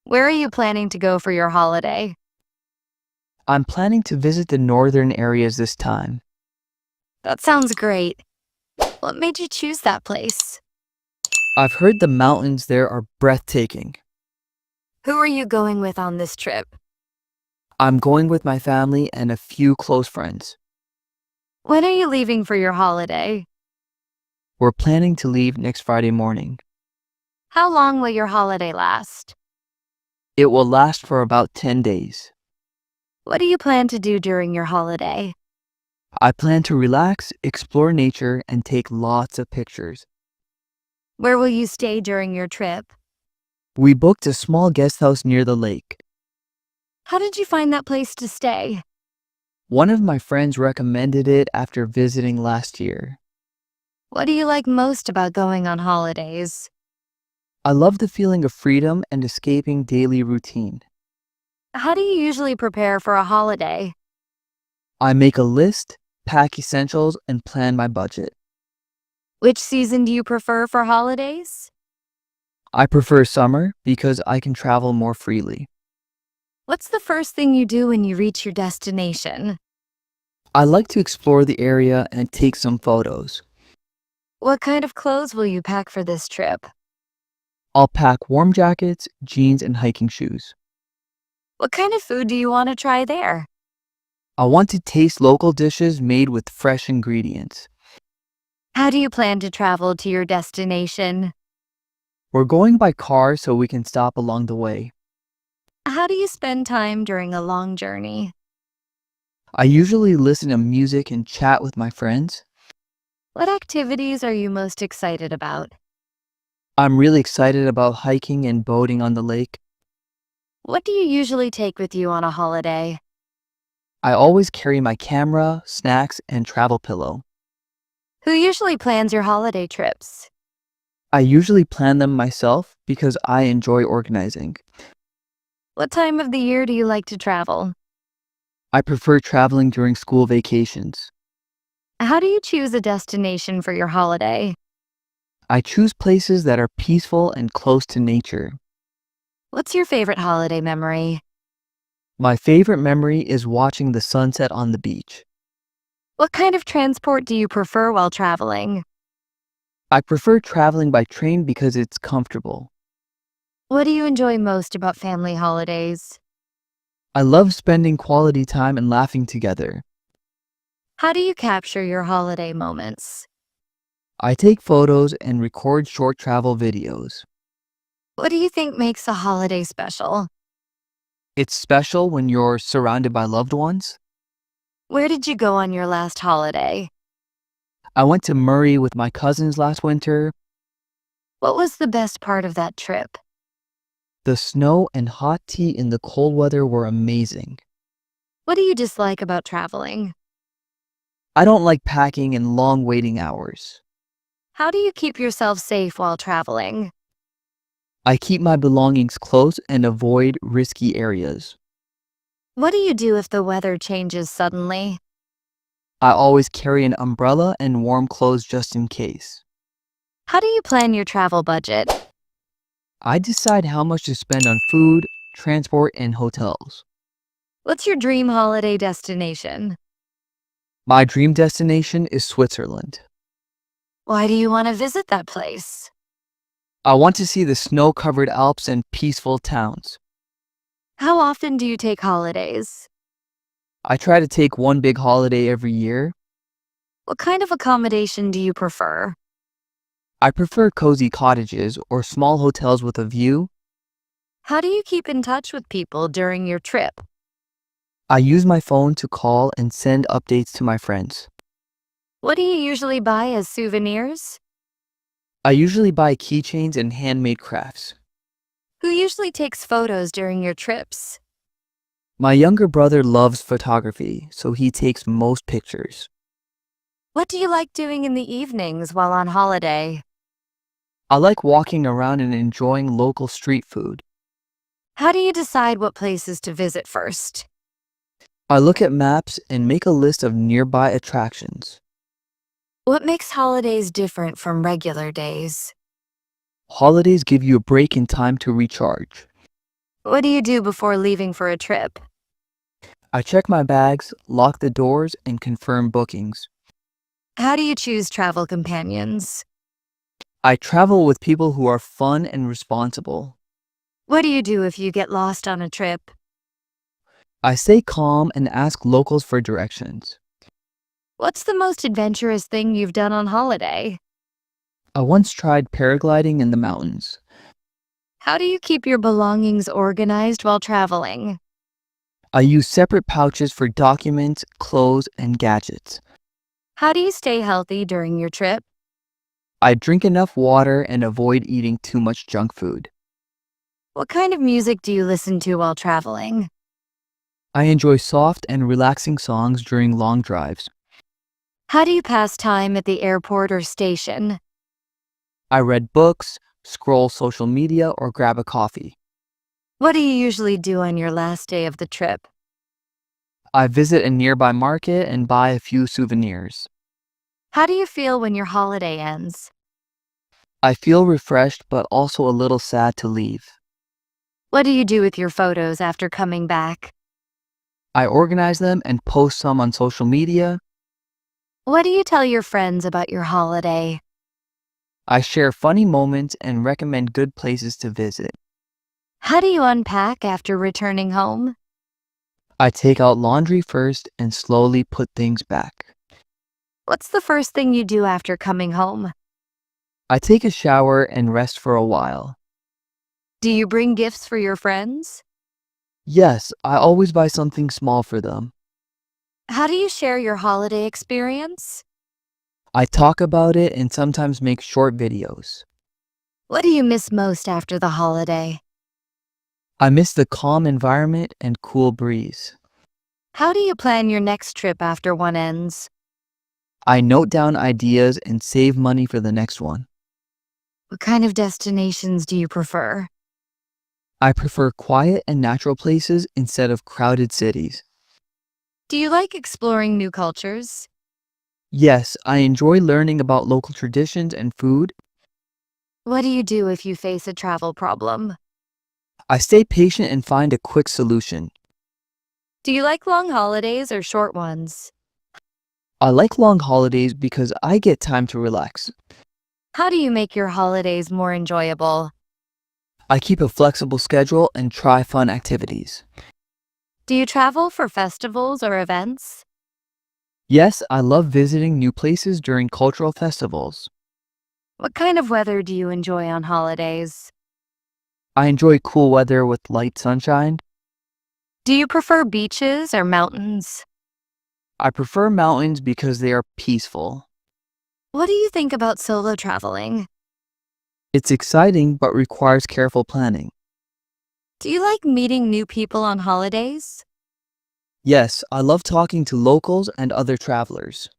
Where are you planning to go for your holiday? I'm planning to visit the northern areas this time. That sounds great. What made you choose that place? I've heard the mountains there are breathtaking. Who are you going with on this trip? I'm going with my family and a few close friends. When are you leaving for your holiday? We're planning to leave next Friday morning. How long will your holiday last? It will last for about 10 days. What do you plan to do during your holiday? I plan to relax, explore nature, and take lots of pictures. Where will you stay during your trip? We booked a small guest house near the lake. How did you find that place to stay? One of my friends recommended it after visiting last year. What do you like most about going on holidays? I love the feeling of freedom and escaping daily routine. How do you usually prepare for a holiday? I make a list, pack essentials, and plan my budget. Which season do you prefer for holidays? I prefer summer because I can travel more freely. What's the first thing you do when you reach your destination? I like to explore the area and take some photos. What kind of clothes will you pack for this trip? I'll pack warm jackets, jeans, and hiking shoes. What kind of food do you want to try there? I want to taste local dishes made with fresh ingredients. How do you plan to travel to your destination? We're going by car so we can stop along the way. How do you spend time during a long journey? I usually listen to music and chat with my friends. What activities are you most excited about? I'm really excited about hiking and boating on the lake. What do you usually take with you on a holiday? I always carry my camera, snacks, and travel pillow. Who usually plans your holiday trips? I usually plan them myself because I enjoy organizing. What time of the year do you like to travel? I prefer traveling during school vacations. How do you choose a destination for your holiday? I choose places that are peaceful and close to nature. What's your favorite holiday memory? My favorite memory is watching the sunset on the beach. What kind of transport do you prefer while traveling? I prefer traveling by train because it's comfortable. What do you enjoy most about family holidays? I love spending quality time and laughing together. How do you capture your holiday moments? I take photos and record short travel videos. What do you think makes a holiday special? It's special when you're surrounded by loved ones. Where did you go on your last holiday? I went to Murray with my cousins last winter. What was the best part of that trip? The snow and hot tea in the cold weather were amazing. What do you dislike about traveling? I don't like packing and long waiting hours. How do you keep yourself safe while traveling? I keep my belongings close and avoid risky areas. What do you do if the weather changes suddenly? I always carry an umbrella and warm clothes just in case. How do you plan your travel budget? I decide how much to spend on food, transport, and hotels. What's your dream holiday destination? My dream destination is Switzerland. Why do you want to visit that place? I want to see the snow-covered Alps and peaceful towns. How often do you take holidays? I try to take one big holiday every year. What kind of accommodation do you prefer? I prefer cozy cottages or small hotels with a view. How do you keep in touch with people during your trip? I use my phone to call and send updates to my friends. What do you usually buy as souvenirs? I usually buy keychains and handmade crafts. Who usually takes photos during your trips? My younger brother loves photography, so he takes most pictures. What do you like doing in the evenings while on holiday? I like walking around and enjoying local street food. How do you decide what places to visit first? I look at maps and make a list of nearby attractions. What makes holidays different from regular days? Holidays give you a break in time to recharge. What do you do before leaving for a trip? I check my bags, lock the doors, and confirm bookings. How do you choose travel companions? I travel with people who are fun and responsible. What do you do if you get lost on a trip? I stay calm and ask locals for directions. What's the most adventurous thing you've done on holiday? I once tried paragliding in the mountains. How do you keep your belongings organized while traveling? I use separate pouches for documents, clothes, and gadgets. How do you stay healthy during your trip? I drink enough water and avoid eating too much junk food. What kind of music do you listen to while traveling? I enjoy soft and relaxing songs during long drives. How do you pass time at the airport or station? I read books, scroll social media, or grab a coffee. What do you usually do on your last day of the trip? I visit a nearby market and buy a few souvenirs. How do you feel when your holiday ends? I feel refreshed but also a little sad to leave. What do you do with your photos after coming back? I organize them and post some on social media. What do you tell your friends about your holiday? I share funny moments and recommend good places to visit. How do you unpack after returning home? I take out laundry first and slowly put things back. What's the first thing you do after coming home? I take a shower and rest for a while. Do you bring gifts for your friends? Yes, I always buy something small for them. How do you share your holiday experience? I talk about it and sometimes make short videos. What do you miss most after the holiday? I miss the calm environment and cool breeze. How do you plan your next trip after one ends? I note down ideas and save money for the next one. What kind of destinations do you prefer? I prefer quiet and natural places instead of crowded cities. Do you like exploring new cultures? Yes, I enjoy learning about local traditions and food. What do you do if you face a travel problem? I stay patient and find a quick solution. Do you like long holidays or short ones? I like long holidays because I get time to relax. How do you make your holidays more enjoyable? I keep a flexible schedule and try fun activities. Do you travel for festivals or events? Yes, I love visiting new places during cultural festivals. What kind of weather do you enjoy on holidays? I enjoy cool weather with light sunshine. Do you prefer beaches or mountains? I prefer mountains because they are peaceful. What do you think about solo traveling? It's exciting but requires careful planning. Do you like meeting new people on holidays? Yes, I love talking to locals and other travelers.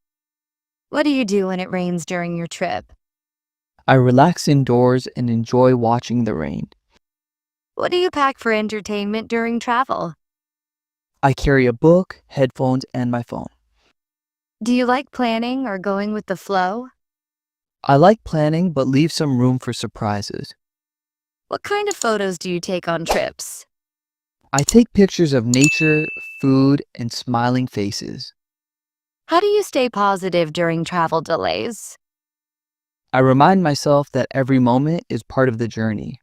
What do you do when it rains during your trip? I relax indoors and enjoy watching the rain. What do you pack for entertainment during travel? I carry a book, headphones, and my phone. Do you like planning or going with the flow? I like planning but leave some room for surprises. What kind of photos do you take on trips? I take pictures of nature, food, and smiling faces. How do you stay positive during travel delays? I remind myself that every moment is part of the journey.